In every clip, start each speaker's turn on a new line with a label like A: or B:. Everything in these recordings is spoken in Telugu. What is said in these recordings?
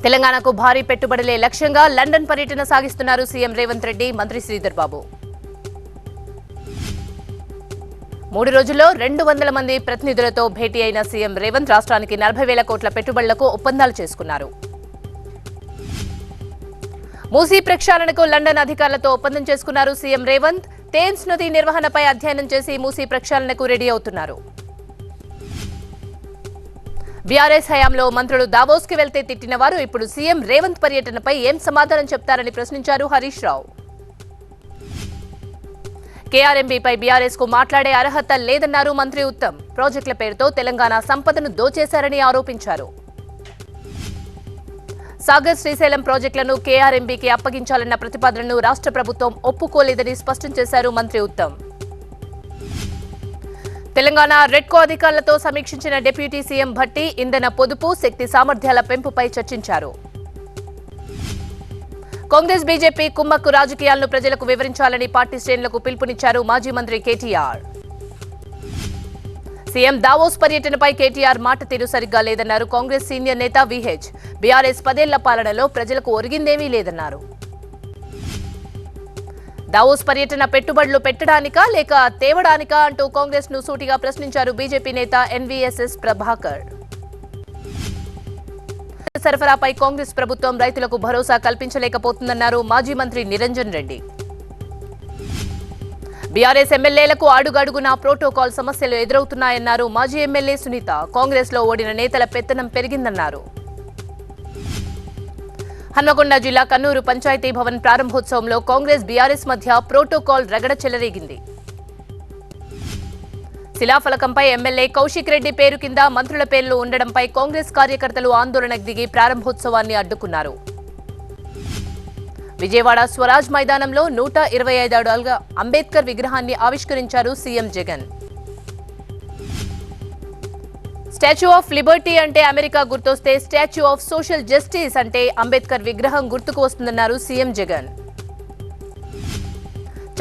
A: తెలంగాణకు భారీ పెట్టుబడులే లక్ష్యంగా లండన్ పర్యటన సాగిస్తున్నారు సీఎం రేవంత్ రెడ్డి, మంత్రి శ్రీధర్ బాబు. 3 రోజుల్లో 200 మంది ప్రతినిధులతో భేటీ అయిన సీఎం రేవంత్ రాష్ట్రానికి 40,000 కోట్ల పెట్టుబడులకు ఒప్పందాలు చేసుకున్నారు. మూసీ ప్రక్షాళనకు లండన్ అధికారులతో ఒప్పందం చేసుకున్నారు సీఎం రేవంత్. థేమ్స్ నది నిర్వహణపై అధ్యయనం చేసి మూసీ ప్రక్షాళనకు రెడీ అవుతున్నారు. బీఆర్ఎస్ హయాంలో మంత్రులు దావోస్ కి వెళ్తే తిట్టిన వారు ఇప్పుడు సీఎం రేవంత్ పర్యటనపై ఏం సమాధానం చెప్తారని ప్రశ్నించారు హరీష్ రావు. కేఆర్ఎంబీపై బీఆర్ఎస్ కు మాట్లాడే అర్హత లేదన్నారు మంత్రి ఉత్తమ్. ప్రాజెక్టుల పేరుతో తెలంగాణ సంపదను దోచేశారని ఆరోపించారు. సాగర్ శ్రీశైలం ప్రాజెక్టులను కేఆర్ఎంబీకి అప్పగించాలన్న ప్రతిపాదనను రాష్ట్ర ప్రభుత్వం ఒప్పుకోలేదని స్పష్టం చేశారు మంత్రి ఉత్తమ్. తెలంగాణ రెడ్కో అధికారులతో సమీక్షించిన డిప్యూటీ సీఎం భట్టి ఇంధన పొదుపు, శక్తి సామర్థ్యాల పెంపుపై చర్చించారు. కాంగ్రెస్ బీజేపీ కుమ్మక్కు రాజకీయాలను ప్రజలకు వివరించాలని పార్టీ శ్రేణులకు పిలుపునిచ్చారు మాజీ మంత్రి కేటీఆర్. సీఎం దావోస్ పర్యటనపై కేటీఆర్ మాట తీరు సరిగ్గా లేదన్నారు కాంగ్రెస్ సీనియర్ నేత విహెచ్. బీఆర్ఎస్ 10 ఏళ్ల పాలనలో ప్రజలకు ఒరిగిందేమీ లేదన్నారు. దావోస్ పర్యటన పెట్టుబడులు పెట్టడానికా లేక తేవడానికా అంటూ కాంగ్రెస్ ను సూటిగా ప్రశ్నించారు బీజేపీ నేత ఎన్వీఎస్ఎస్ ప్రభాకర్. సరఫరాపై కాంగ్రెస్ ప్రభుత్వం రైతులకు భరోసా కల్పించలేకపోతుందన్నారు మాజీ మంత్రి నిరంజన్ రెడ్డి. బీఆర్ఎస్ ఎమ్మెల్యేలకు అడుగడుగునా ప్రోటోకాల్ సమస్యలు ఎదురవుతున్నాయన్నారు మాజీ ఎమ్మెల్యే సునీత. కాంగ్రెస్ లో ఓడిన నేతల పెత్తనం పెరిగిందన్నారు. హన్మకొండ జిల్లా కన్నూరు పంచాయతీ భవన్ ప్రారంభోత్సవంలో కాంగ్రెస్ బీఆర్ఎస్ మధ్య ప్రోటోకాల్ రగడ చెలరేగింది. శిలాఫలకంపై ఎమ్మెల్యే కౌశిక్ రెడ్డి పేరు కింద మంత్రుల పేర్లు ఉండడంపై కాంగ్రెస్ కార్యకర్తలు ఆందోళనకు దిగి ప్రారంభోత్సవాన్ని అడ్డుకున్నారు. విజయవాడ స్వరాజ్ మైదానంలో 125 అడుగుల అంబేద్కర్ విగ్రహాన్ని ఆవిష్కరించారు CM Jagan. Statue of Liberty అంటే అమెరికా గుర్తొస్తే స్టాచ్యూ ఆఫ్ సోషల్ జస్టిస్ అంటే అంబేద్కర్ విగ్రహం గుర్తుకు వస్తుందన్నారు సీఎం జగన్.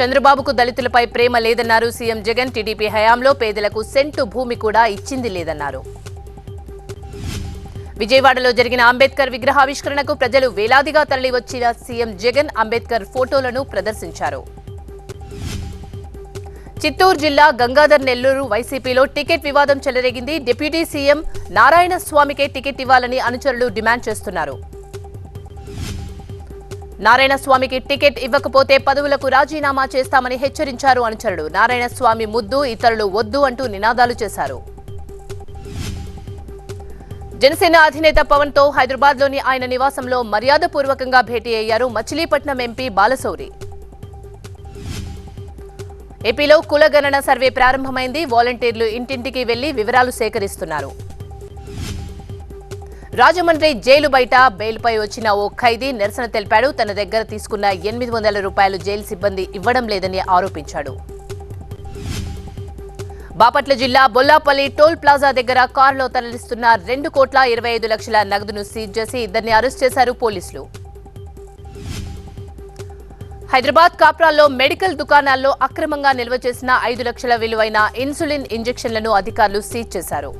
A: చంద్రబాబుకు దళితులపై ప్రేమ లేదన్నారు సీఎం జగన్. టీడీపీ హయాంలో పేదలకు సెంటు భూమి కూడా ఇచ్చింది లేదన్నారు. విజయవాడలో జరిగిన అంబేద్కర్ విగ్రహావిష్కరణకు ప్రజలు వేలాదిగా తరలివచ్చిన సీఎం జగన్ అంబేద్కర్ ఫోటోలను ప్రదర్శించారు. చిత్తూరు జిల్లా గంగాధర్ నెల్లూరు వైసీపీలో టికెట్ వివాదం చెలరేగింది. డిప్యూటీ సీఎం నారాయణ స్వామికే టికెట్ ఇవ్వాలని అనుచరులు డిమాండ్ చేస్తున్నారు. నారాయణ స్వామికి టికెట్ ఇవ్వకపోతే పదవులకు రాజీనామా చేస్తామని హెచ్చరించారు అనుచరులు. నారాయణ స్వామి ముద్దు, ఇతరులు వద్దు అంటూ నినాదాలు చేశారు. జనసేన అధినేత పవన్ తో హైదరాబాద్ లోని ఆయన నివాసంలో మర్యాదపూర్వకంగా భేటీ అయ్యారు మచిలీపట్నం ఎంపీ బాలశౌరి. ఏపీలో కులగణన సర్వే ప్రారంభమైంది. వాలంటీర్లు ఇంటింటికి వెళ్లి వివరాలు సేకరిస్తున్నారు. రాజమండ్రి జైలు బయట బెయిల్పై వచ్చిన ఓ ఖైదీ నిరసన తెలిపాడు. తన దగ్గర తీసుకున్న 800 రూపాయలు జైలు సిబ్బంది ఇవ్వడం లేదని ఆరోపించాడు. బాపట్ల జిల్లా బొల్లాపల్లి టోల్ ప్లాజా దగ్గర కారులో తరలిస్తున్న 2,25,00,000 నగదును సీజ్ చేసి ఇద్దరిని అరెస్ట్ చేశారు పోలీసులు. హైదరాబాద్ కాప్రాల్లో మెడికల్ దుకాణాల్లో అక్రమంగా నిల్వ చేసిన 5 లక్షల విలువైన ఇన్సులిన్ ఇంజెక్షన్లను అధికారులు సీజ్ చేశారు.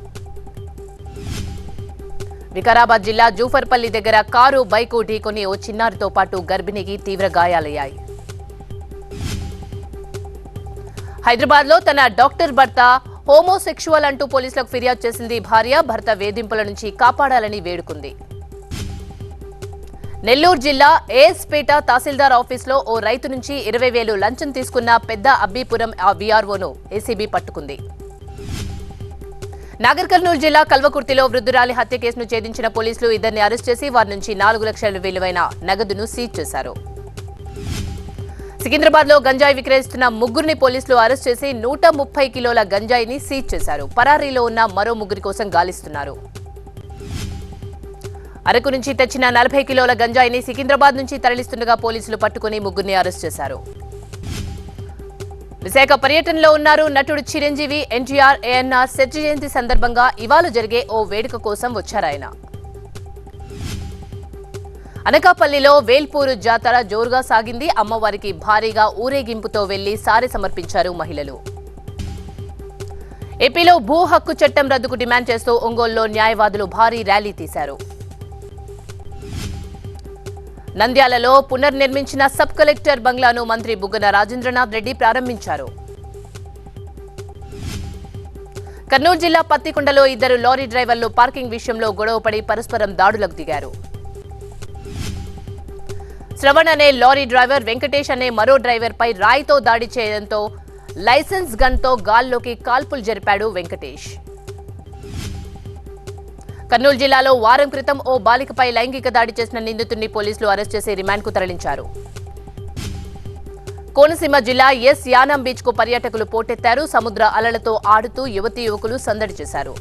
A: వికారాబాద్ జిల్లా జూఫర్పల్లి దగ్గర కారు బైకు ఢీకొని ఓ చిన్నారితో పాటు గర్భిణికి తీవ్ర గాయాలయ్యాయి. హైదరాబాద్ లో తన డాక్టర్ భర్త హోమోసెక్షువల్ అంటూ పోలీసులకు ఫిర్యాదు చేసింది భార్య. భర్త వేధింపుల నుంచి కాపాడాలని వేడుకుంది. నెల్లూరు జిల్లా ఏఎస్పేట తహసీల్దార్ ఆఫీసులో ఓ రైతు నుంచి 20,000 లంచం తీసుకున్న పెద్ద అబ్బీపురం వీఆర్ఓను ఏసీబీ పట్టుకుంది. నాగర్ కర్నూలు జిల్లా కల్వకుర్తిలో వృద్ధురాలి హత్య కేసును ఛేదించిన పోలీసులు ఇద్దరిని అరెస్ట్ చేసి వారి నుంచి 4 లక్షల విలువైన నగదును సీజ్ చేశారు. సికింద్రాబాద్ లో గంజాయి విక్రయిస్తున్న 3 పోలీసులు అరెస్ట్ చేసి 130 కిలోల గంజాయిని సీజ్ చేశారు. పరారీలో ఉన్న మరో 3 కోసం గాలిస్తున్నారు. అరకు నుంచి తెచ్చిన 40 కిలోల గంజాయిని సికింద్రాబాద్ నుంచి తరలిస్తుండగా పోలీసులు పట్టుకుని 3 అరెస్ట్ చేశారు. విశాఖ పర్యటనలో ఉన్నారు నటుడు చిరంజీవి. ఎన్టీఆర్, ఏఎన్ఆర్ శత జయంతి సందర్భంగా ఇవాళ జరిగే ఓ వేడుక కోసం వచ్చారాయన. అనకాపల్లిలో వేల్పూరు జాతర జోరుగా సాగింది. అమ్మవారికి భారీగా ఊరేగింపుతో వెళ్లి సారె సమర్పించారు మహిళలు. ఏపీలో భూ హక్కు చట్టం రద్దుకు డిమాండ్ చేస్తూ ఒంగోలులో న్యాయవాదులు భారీ ర్యాలీ తీశారు. నంద్యాలలో పునర్నిర్మించిన సబ్ కలెక్టర్ బంగ్లాను మంత్రి బుగ్గన రాజేంద్రనాథ్ రెడ్డి ప్రారంభించారు. కర్నూలు జిల్లా పత్తికొండలో ఇద్దరు లారీ డ్రైవర్లు పార్కింగ్ విషయంలో గొడవపడి పరస్పరం దాడులకు దిగారు. శ్రవణ్ అనే లారీ డ్రైవర్ వెంకటేష్ అనే మరో డ్రైవర్ పై రాయితో దాడి చేయడంతో లైసెన్స్ గన్తో గాల్లోకి కాల్పులు జరిపాడు వెంకటేష్. కర్నూలు జిల్లాలో వారం క్రితం ఓ బాలికపై లైంగిక దాడి చేసిన నిందితుడిని పోలీసులు అరెస్ట్ చేసి రిమాండ్కు తరలించారు. కోనసీమ జిల్లా ఎస్ యానం బీచ్ కు పర్యాటకులు పోటెత్తారు. సముద్ర అలలతో ఆడుతూ యువతీ యువకులు సందడి చేశారు.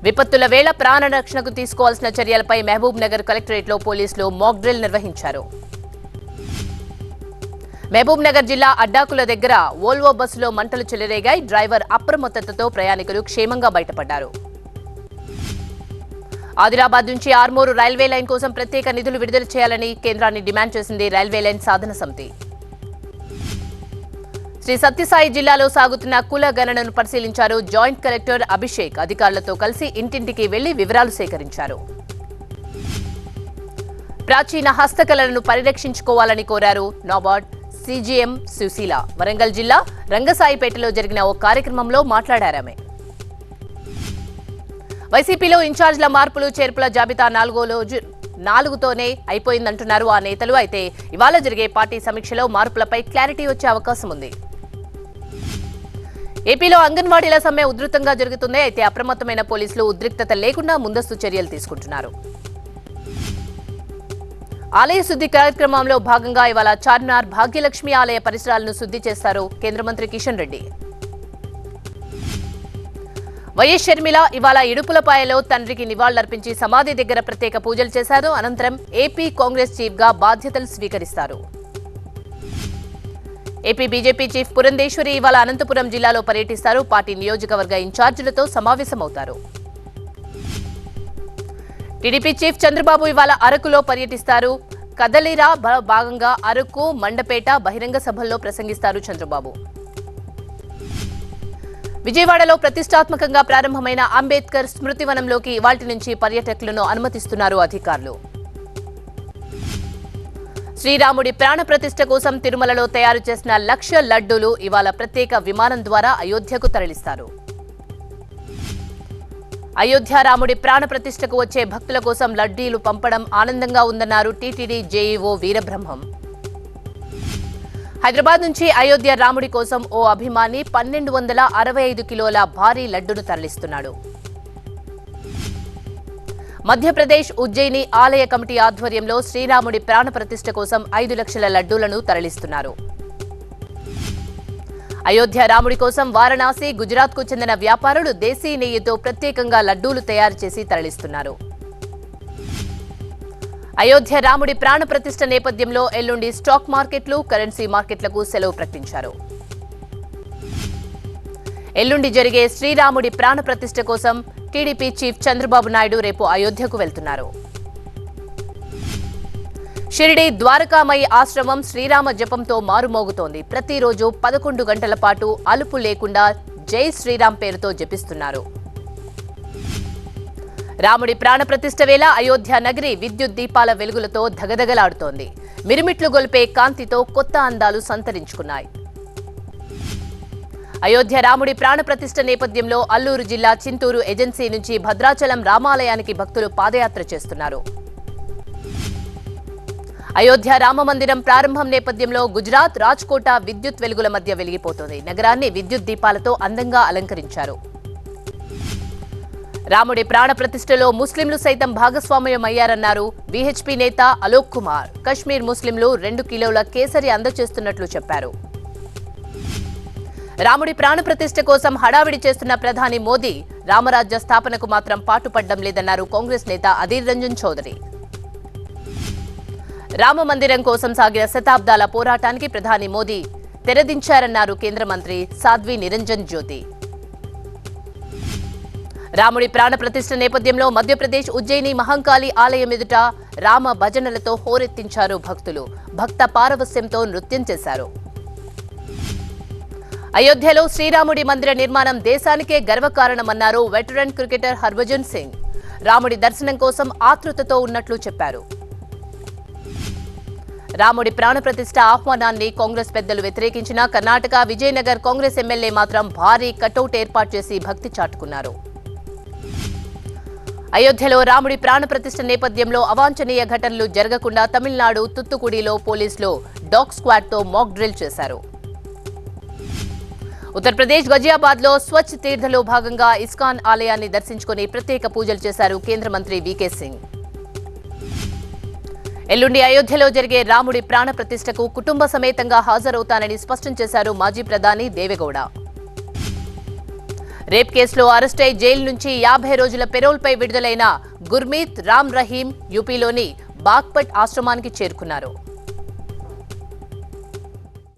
A: విపత్తుల వేళ ప్రాణ రక్షణకు తీసుకోవాల్సిన చర్యలపై మహబూబ్ నగర్ కలెక్టరేట్లో పోలీసులు మాక్ డ్రిల్ నిర్వహించారు. మహబూబ్ నగర్ జిల్లా అడ్డాకుల దగ్గర వోల్వో బస్సులో మంటలు చెలరేగాయి. డ్రైవర్ అప్రమత్తతతో ప్రయాణికులు క్షేమంగా బయటపడ్డారు. ఆదిలాబాద్ నుంచి ఆర్మూరు రైల్వే లైన్ కోసం ప్రత్యేక నిధులు విడుదల చేయాలని కేంద్రాన్ని డిమాండ్ చేసింది రైల్వే లైన్ సాధన సమితి. శ్రీ సత్యసాయి జిల్లాలో సాగుతున్న కుల గణనను పరిశీలించారు జాయింట్ కలెక్టర్ అభిషేక్. అధికారులతో కలిసి ఇంటింటికి వెళ్లి వివరాలు సేకరించారు. ప్రాచీన హస్తకళలను పరిరక్షించుకోవాలని కోరారు నాబార్డ్ సీజీఎం సుశీల. వరంగల్ జిల్లా రంగసాయిపేటలో జరిగిన ఓ కార్యక్రమంలో మాట్లాడారామె. వైసీపీలో ఇన్ఛార్జ్ల మార్పులు చేర్పుల జాబితా 4తోనే అయిపోయిందంటున్నారు ఆ నేతలు. అయితే ఇవాళ జరిగే పార్టీ సమీక్షలో మార్పులపై క్లారిటీ వచ్చే అవకాశం ఉంది. ఏపీలో అంగన్వాడీల సమ్మె ఉధృతంగా జరుగుతుంది. అయితే అప్రమత్తమైన పోలీసులు ఉద్రిక్తత లేకుండా ముందస్తు చర్యలు తీసుకుంటున్నారు. ఆలయ శుద్ధి కార్యక్రమంలో భాగంగా ఇవాళ చార్మినార్ భాగ్యలక్ష్మి ఆలయ పరిసరాలను శుద్ధి చేస్తారు కేంద్ర మంత్రి కిషన్ రెడ్డి. వైఎస్ షర్మిల ఇవాళ ఇడుపులపాయలో తండ్రికి నివాళులర్పించి సమాధి దగ్గర ప్రత్యేక పూజలు చేశారు. అనంతరం ఏపీ కాంగ్రెస్ చీఫ్ గా బాధ్యతలు స్వీకరిస్తారు. ఏపీ బీజేపీ చీఫ్ పురంధేశ్వరి ఇవాళ అనంతపురం జిల్లాలో పర్యటిస్తారు. పార్టీ నియోజకవర్గ ఇన్ఛార్జీలతో సమావేశమవుతారు. టీడీపీ చీఫ్ చంద్రబాబు ఇవాళ అరకులో పర్యటిస్తారు. కదలిరా భాగంగా అరకు, మండపేట బహిరంగ సభల్లో ప్రసంగిస్తారు చంద్రబాబు. విజయవాడలో ప్రతిష్టాత్మకంగా ప్రారంభమైన అంబేద్కర్ స్మృతివనంలోకి ఇవాల్టి నుంచి పర్యాటకులను అనుమతిస్తున్నారు అధికారులు. శ్రీరాముడి ప్రాణ ప్రతిష్ఠ కోసం తిరుమలలో తయారు చేసిన 1,00,000 లడ్డూలు ఇవాళ ప్రత్యేక విమానం ద్వారా అయోధ్యకు తరలిస్తారు. అయోధ్య రాముడి ప్రాణ ప్రతిష్ఠకు వచ్చే భక్తుల కోసం లడ్డీలు పంపడం ఆనందంగా ఉందన్నారు టీటీడీ జేఈఓ వీరబ్రహ్మం. హైదరాబాద్ నుంచి అయోధ్య రాముడి కోసం ఓ అభిమాని 1,265 కిలోల భారీ లడ్డును తరలిస్తున్నాడు. మధ్యప్రదేశ్ ఉజ్జయిని ఆలయ కమిటీ ఆధ్వర్యంలో శ్రీరాముడి ప్రాణ ప్రతిష్ఠ కోసం 5 లక్షల లడ్డూలను తరలిస్తున్నారు. అయోధ్య రాముడి కోసం వారణాసి, గుజరాత్ కు చెందిన వ్యాపారులు దేశీ నెయ్యితో ప్రత్యేకంగా లడ్డూలు తయారు చేసి తరలిస్తున్నారు. అయోధ్య రాముడి ప్రాణ ప్రతిష్ఠ నేపథ్యంలో ఎల్లుండి స్టాక్ మార్కెట్లు, కరెన్సీ మార్కెట్లకు సెలవు ప్రకటించారు. ఎల్లుండి జరిగే శ్రీరాముడి ప్రాణ ప్రతిష్ఠ కోసం టీడీపీ చీఫ్ చంద్రబాబు నాయుడు రేపు అయోధ్యకు వెళ్తున్నారు. షిరిడి ద్వారకామయి ఆశ్రమం శ్రీరామ జపంతో మారుమోగుతోంది. ప్రతిరోజు 11 గంటల పాటు అలుపు లేకుండా జై శ్రీరామ్ పేరుతో జపిస్తున్నారు. రాముడి ప్రాణ ప్రతిష్ఠ వేళ అయోధ్య నగరి విద్యుత్ దీపాల వెలుగులతో ధగధగలాడుతోంది. మిరుమిట్లు గొల్పే కాంతితో కొత్త అందాలు సంతరించుకున్నాయి. అయోధ్య రాముడి ప్రాణ ప్రతిష్ఠ నేపథ్యంలో అల్లూరు జిల్లా చింతూరు ఏజెన్సీ నుంచి భద్రాచలం రామాలయానికి భక్తులు పాదయాత్ర చేస్తున్నారు. అయోధ్య రామమందిరం ప్రారంభం నేపథ్యంలో గుజరాత్, రాజ్కోట విద్యుత్ వెలుగుల మధ్య వెలిగిపోతోంది. నగరాన్ని విద్యుత్ దీపాలతో అందంగా అలంకరించారు. రాముడి ప్రాణ ప్రతిష్ఠలో ముస్లింలు సైతం భాగస్వామ్యమయ్యారన్నారు బీహెచ్పీ నేత అలోక్ కుమార్. కశ్మీర్ ముస్లింలు 2 కిలోల కేసరి అందజేస్తున్నట్లు చెప్పారు. రాముడి ప్రాణ ప్రతిష్ఠ కోసం హడావిడి చేస్తున్న ప్రధాని మోదీ రామరాజ్య స్థాపనకు మాత్రం పాటుపడ్డం లేదన్నారు కాంగ్రెస్ నేత అధీర్ రంజన్ చౌదరి. రామ మందిరం కోసం సాగిన శతాబ్దాల పోరాటానికి ప్రధాని మోదీ తెరదించారన్నారు కేంద్ర మంత్రి సాధ్వి నిరంజన్ జ్యోతి. రాముడి ప్రాణ ప్రతిష్ఠ నేపథ్యంలో మధ్యప్రదేశ్ ఉజ్జయిని మహంకాళి ఆలయం ఎదుట రామ భజనలతో హోరెత్తించారు భక్తులు. భక్త పారవస్యంతో నృత్యం చేశారు. అయోధ్యలో శ్రీరాముడి మందిర నిర్మాణం దేశానికే గర్వకారణమన్నారు వెటరన్ క్రికెటర్ హర్భజన్ సింగ్. రాముడి దర్శనం కోసం ఆతృతతో ఉన్నట్లు చెప్పారు. రాముడి ప్రాణప్రతిష్ఠ ఆహ్వానాన్ని కాంగ్రెస్ పెద్దలు వ్యతిరేకించిన కర్ణాటక విజయనగర్ కాంగ్రెస్ ఎమ్మెల్యే మాత్రం భారీ కటౌట్ ఏర్పాటు చేసి భక్తి చాటుకున్నారు. అయోధ్యలో రాముడి ప్రాణప్రతిష్ఠ నేపథ్యంలో అవాంఛనీయ ఘటనలు జరగకుండా తమిళనాడు తుత్తుకుడిలో పోలీసులు డాగ్ స్క్వాడ్తో మాక్ డ్రిల్ చేశారు. ఉత్తరప్రదేశ్ గజియాబాద్ లో స్వచ్ఛ తీర్థలో భాగంగా ఇస్కాన్ ఆలయాన్ని దర్శించుకుని ప్రత్యేక పూజలు చేశారు కేంద్ర మంత్రి వీకే సింగ్. ఎల్లుండి అయోధ్యలో జరిగే రాముడి ప్రాణప్రతిష్ఠకు కుటుంబ సమేతంగా హాజరవుతానని స్పష్టం చేశారు మాజీ ప్రధాని దేవెగౌడ. రేప్ కేసులో అరెస్టై జైలు నుంచి 50 రోజుల పెరోల్పై విడుదలైన గుర్మీత్ రామ్ రహీం యూపీలోని బాగ్పట్ ఆశ్రమానికి చేరుకున్నారు.